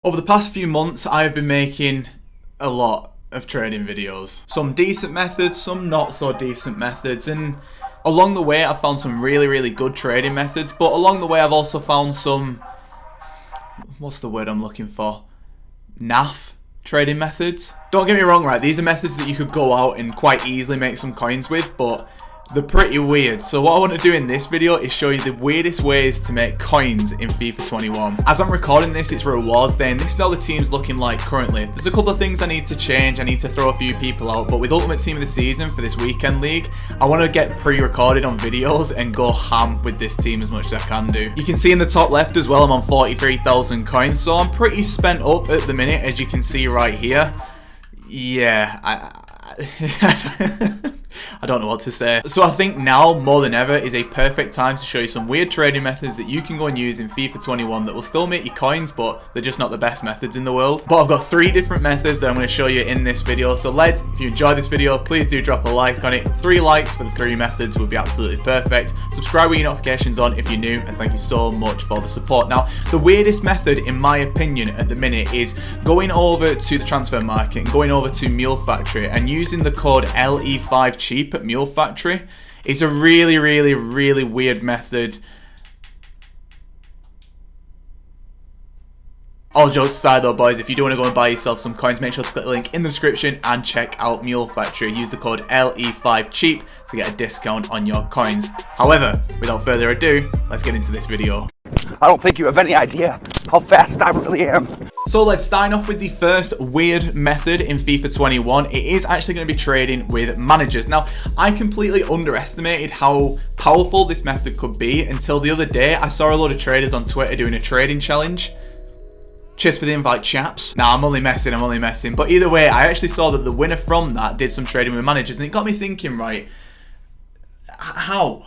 Over the past few months, I have been making a lot of trading videos. Some decent methods, some not so decent methods, and along the way I've found some really good trading methods, but along the way I've also found some, what's the word I'm looking for? Naff trading methods. Don't get me wrong, right, these are methods that you could go out and quite easily make some coins with, but they're pretty weird. So what I want to do in this video is show you the weirdest ways to make coins in FIFA 21. As I'm recording this, it's rewards day, and this is how the team's looking like currently. There's a couple of things I need to change. I need to throw a few people out, but with Ultimate Team of the Season for this weekend league, I want to get pre-recorded on videos and go ham with this team as much as I can do. You can see in the top left as well, I'm on 43,000 coins, so I'm pretty spent up at the minute, as you can see right here. Yeah, I don't know what to say. So I think now, more than ever, is a perfect time to show you some weird trading methods that you can go and use in FIFA 21 that will still make you coins, but they're just not the best methods in the world. But I've got 3 different methods that I'm going to show you in this video. So if you enjoy this video, please do drop a like on it. 3 likes for the 3 methods would be absolutely perfect. Subscribe with your notifications on if you're new, and thank you so much for the support. Now, the weirdest method, in my opinion, at the minute is going over to the transfer market and going over to Mule Factory and using the code LE5 cheap at Mule Factory. It's a really weird method. All jokes aside though, boys, if you do want to go and buy yourself some coins, make sure to click the link in the description and check out Mule Factory. Use the code LE5 cheap to get a discount on your coins. However, without further ado, let's get into this video. I don't think you have any idea how fast I really am. So let's start off with the first weird method in FIFA 21. It is actually going to be trading with managers. Now, I completely underestimated how powerful this method could be until the other day. I saw a lot of traders on Twitter doing a trading challenge. Cheers for the invite, chaps. Nah, I'm only messing. But either way, I actually saw that the winner from that did some trading with managers, and it got me thinking, right, how?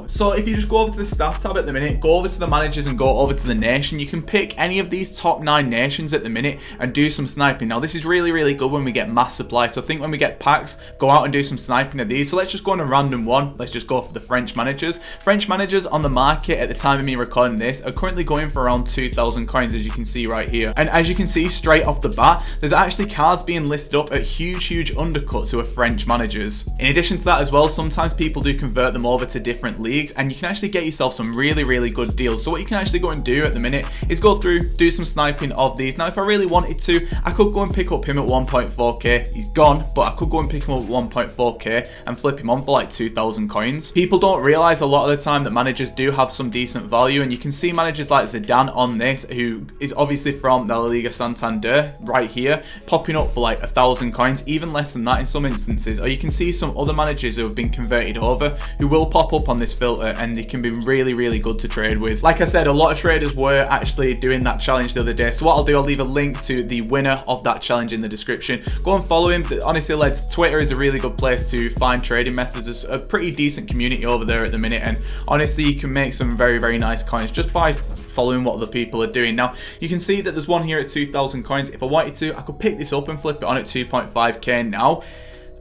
So if you just go over to the staff tab at the minute, go over to the managers and go over to the nation, you can pick any of these top 9 nations at the minute and do some sniping. Now this is really good when we get mass supply, so I think when we get packs, go out and do some sniping of these. So let's just go on a random one. Let's just go for the French managers. French managers on the market at the time of me recording this are currently going for around 2,000 coins, as you can see right here. And as you can see straight off the bat, there's actually cards being listed up at huge undercuts who are French managers. In addition to that as well, sometimes people do convert them over to different leagues, and you can actually get yourself some really good deals. So what you can actually go and do at the minute is go through, do some sniping of these. Now if I really wanted to, I could go and pick up him at 1.4k. He's gone, but I could go and pick him up at 1.4k and flip him on for like 2,000 coins. People don't realize a lot of the time that managers do have some decent value, and you can see managers like Zidane on this, who is obviously from the La Liga Santander right here, popping up for like 1,000 coins, even less than that in some instances. Or you can see some other managers who have been converted over who will pop up on this filter, and they can be really good to trade with. Like I said, a lot of traders were actually doing that challenge the other day, so what I'll do, I'll leave a link to the winner of that challenge in the description. Go and follow him. Honestly, lads, Twitter is a really good place to find trading methods. There's a pretty decent community over there at the minute, and honestly you can make some very nice coins just by following what other people are doing. Now you can see that there's one here at 2,000 coins. If I wanted to, I could pick this up and flip it on at 2.5k now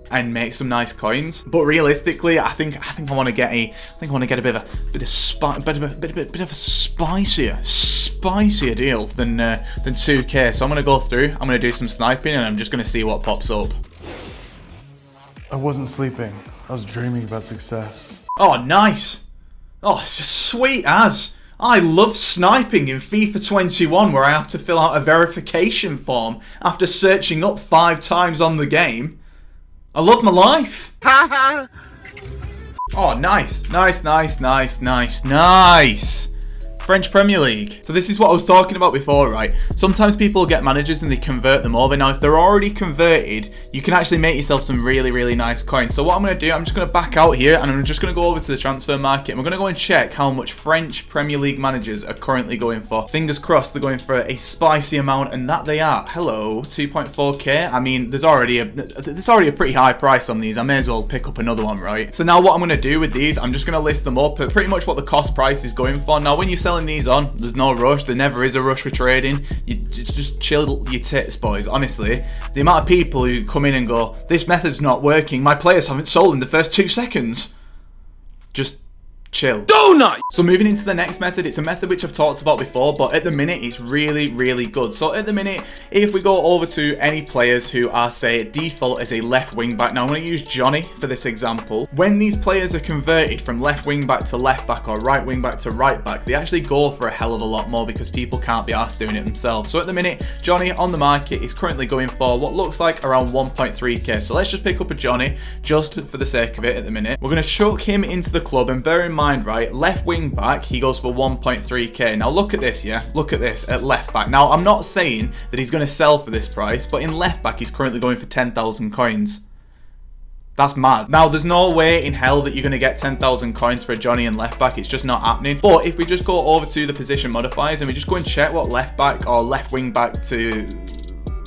and make some nice coins. But realistically, I think I want to get a bit of a spicier deal than 2k. So I'm gonna go through. I'm gonna do some sniping, and I'm just gonna see what pops up. I wasn't sleeping. I was dreaming about success. Oh, nice. Oh, it's just sweet as. I love sniping in FIFA 21, where I have to fill out a verification form after searching up 5 times on the game. I love my life. Oh, nice. French Premier League. So this is what I was talking about before, right? Sometimes people get managers and they convert them over. Now, if they're already converted, you can actually make yourself some really nice coins. So what I'm going to do, I'm just going to back out here, and I'm just going to go over to the transfer market, and we're going to go and check how much French Premier League managers are currently going for. Fingers crossed they're going for a spicy amount, and that they are. Hello, 2.4k. I mean, there's already a pretty high price on these. I may as well pick up another one, right? So now what I'm going to do with these, I'm just going to list them up at pretty much what the cost price is going for. Now, when you're selling these on, there's no rush. There never is a rush with trading. You just chill your tits, boys. Honestly, the amount of people who come in and go, this method's not working, my players haven't sold in the first 2 seconds. Just chill. Donut! So moving into the next method, it's a method which I've talked about before, but at the minute it's really, really good. So at the minute, if we go over to any players who are, say, default as a left wing back, now I'm going to use Johnny for this example. When these players are converted from left wing back to left back or right wing back to right back, they actually go for a hell of a lot more because people can't be arsed doing it themselves. So at the minute, Johnny on the market is currently going for what looks like around 1.3k. So let's just pick up a Johnny just for the sake of it at the minute. We're going to chuck him into the club, and bear in mind, right, left wing back, he goes for 1.3k. Now look at this, yeah, look at this at left back. Now I'm not saying that he's going to sell for this price, but in left back he's currently going for 10,000 coins. That's mad. Now, there's no way in hell that you're going to get 10,000 coins for a Johnny and left back. It's just not happening. But if we just go over to the position modifiers and we just go and check what left back or left wing back to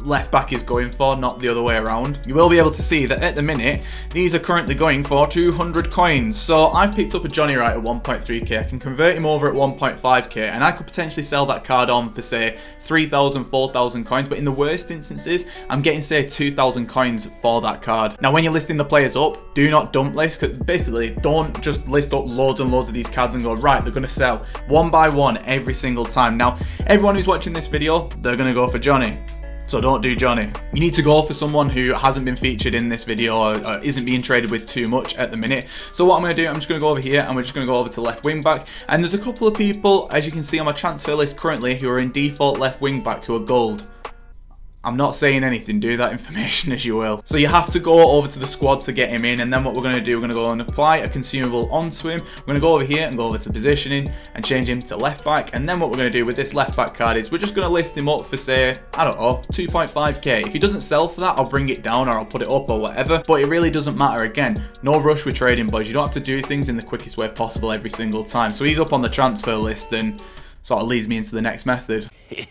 left back is going for, not the other way around, you will be able to see that at the minute these are currently going for 200 coins. So I've picked up a Johnny right at 1.3k. I can convert him over at 1.5k, and I could potentially sell that card on for, say, 3,000, 4,000 coins. But in the worst instances, I'm getting, say, 2,000 coins for that card. Now when you're listing the players up, do not dump list, because basically don't just list up loads and loads of these cards and go, right, they're going to sell one by one every single time. Now everyone who's watching this video, they're going to go for Johnny. So don't do Johnny. You need to go for someone who hasn't been featured in this video or isn't being traded with too much at the minute. So what I'm going to do, I'm just going to go over here and we're just going to go over to left wing back. And there's a couple of people, as you can see on my transfer list currently, who are in default left wing back who are gold. I'm not saying anything, do that information as you will. So you have to go over to the squad to get him in, and then what we're going to do, we're going to go and apply a consumable onto him. We're going to go over here and go over to positioning and change him to left back. And then what we're going to do with this left back card is we're just going to list him up for, say, I don't know, 2.5k. If he doesn't sell for that, I'll bring it down or I'll put it up or whatever. But it really doesn't matter. Again, no rush with trading, boys. You don't have to do things in the quickest way possible every single time. So he's up on the transfer list and sort of leads me into the next method.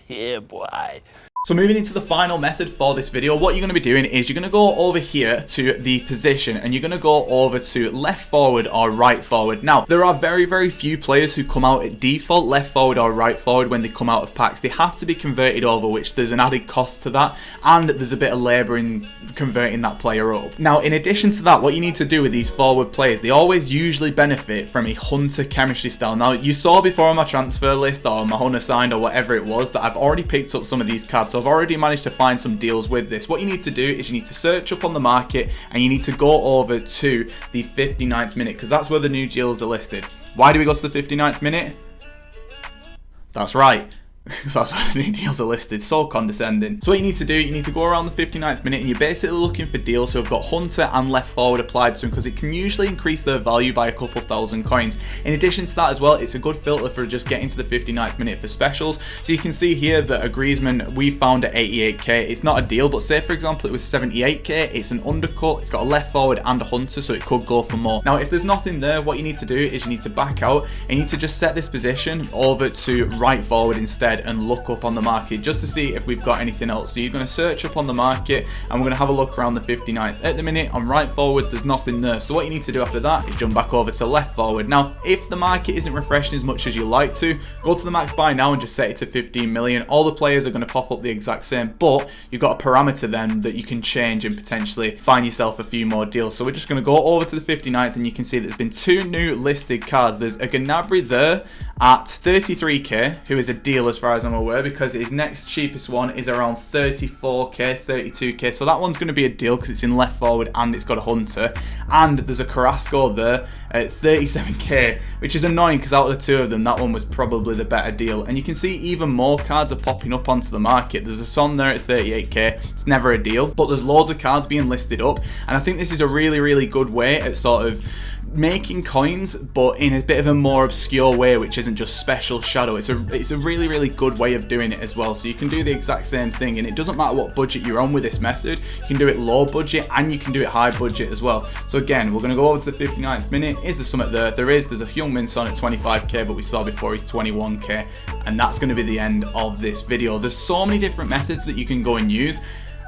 Yeah, boy. So moving into the final method for this video, what you're going to be doing is you're going to go over here to the position and you're going to go over to left forward or right forward. Now, there are very, very few players who come out at default left forward or right forward when they come out of packs. They have to be converted over, which there's an added cost to that, and there's a bit of labour in converting that player up. Now, in addition to that, what you need to do with these forward players, they always usually benefit from a hunter chemistry style. Now, you saw before on my transfer list or my hunter signed or whatever it was that I've already picked up some of these cards. So I've already managed to find some deals with this. What you need to do is you need to search up on the market and you need to go over to the 59th minute, because that's where the new deals are listed. Why do we go to the 59th minute? That's right. So that's why the new deals are listed. So condescending. So what you need to do, you need to go around the 59th minute and you're basically looking for deals who have got hunter and left forward applied to them, because it can usually increase their value by a couple thousand coins. In addition to that as well, it's a good filter for just getting to the 59th minute for specials. So you can see here that a Griezmann we found at 88k. It's not a deal, but say for example it was 78k, it's an undercut, it's got a left forward and a hunter, so it could go for more. Now if there's nothing there, what you need to do is you need to back out and you need to just set this position over to right forward instead and look up on the market just to see if we've got anything else. So you're going to search up on the market and we're going to have a look around the 59th. At the minute on right forward there's nothing there, so what you need to do after that is jump back over to left forward. Now if the market isn't refreshing as much as you like to, go to the max buy now and just set it to 15 million. All the players are going to pop up the exact same, but you've got a parameter then that you can change and potentially find yourself a few more deals. So we're just going to go over to the 59th and you can see there's been two new listed cards. There's a Gnabry there at 33k, who is a deal as far as I'm aware, because his next cheapest one is around 34k, 32k. So that one's going to be a deal because it's in left forward and it's got a hunter. And there's a Carrasco there at 37k, which is annoying because out of the two of them, that one was probably the better deal. And you can see even more cards are popping up onto the market. There's a Son there at 38k. It's never a deal, but there's loads of cards being listed up. And I think this is a really, really good way at sort of making coins, but in a bit of a more obscure way, which isn't just special shadow. It's a really, really good way of doing it as well. So you can do the exact same thing, and it doesn't matter what budget you're on with this method. You can do it low budget and you can do it high budget as well. So again, we're going to go over to the 59th minute. Is there something there? There's a Heung-min Son at 25k, but we saw before he's 21k, and that's going to be the end of this video. There's so many different methods that you can go and use.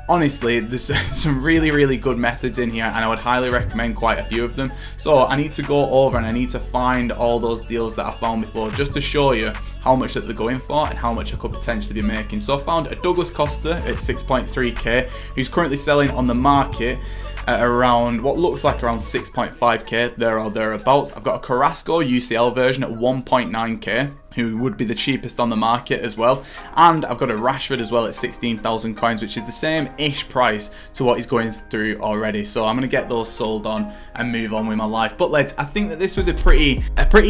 Honestly, there's some really, really good methods in here, and I would highly recommend quite a few of them. So I need to go over and I need to find all those deals that I found before just to show you how much that they're going for and how much I could potentially be making. So I found a Douglas Costa at 6.3k, who's currently selling on the market at around what looks like around 6.5k, there or thereabouts. I've got a Carrasco UCL version at 1.9k, who would be the cheapest on the market as well. And I've got a Rashford as well at 16,000 coins, which is the same-ish price to what he's going through already. So I'm going to get those sold on and move on with my life. But lads, I think that this was a pretty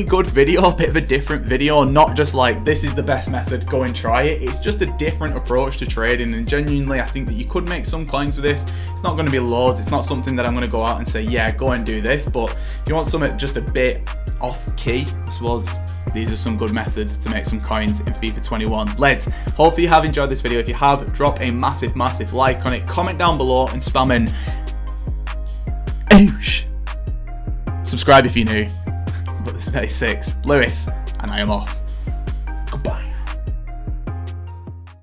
good video, a bit of a different video, not just like this is the best method, go and try it. It's just a different approach to trading, and genuinely I think that you could make some coins with this. It's not going to be loads, it's not something that I'm going to go out and say, yeah, go and do this. But if you want something just a bit off key, I suppose these are some good methods to make some coins in FIFA 21. Lads, hopefully you have enjoyed this video. If you have, drop a massive like on it, comment down below and spam in oosh. Subscribe if you're new. But this is 6, Lewis, and I am off.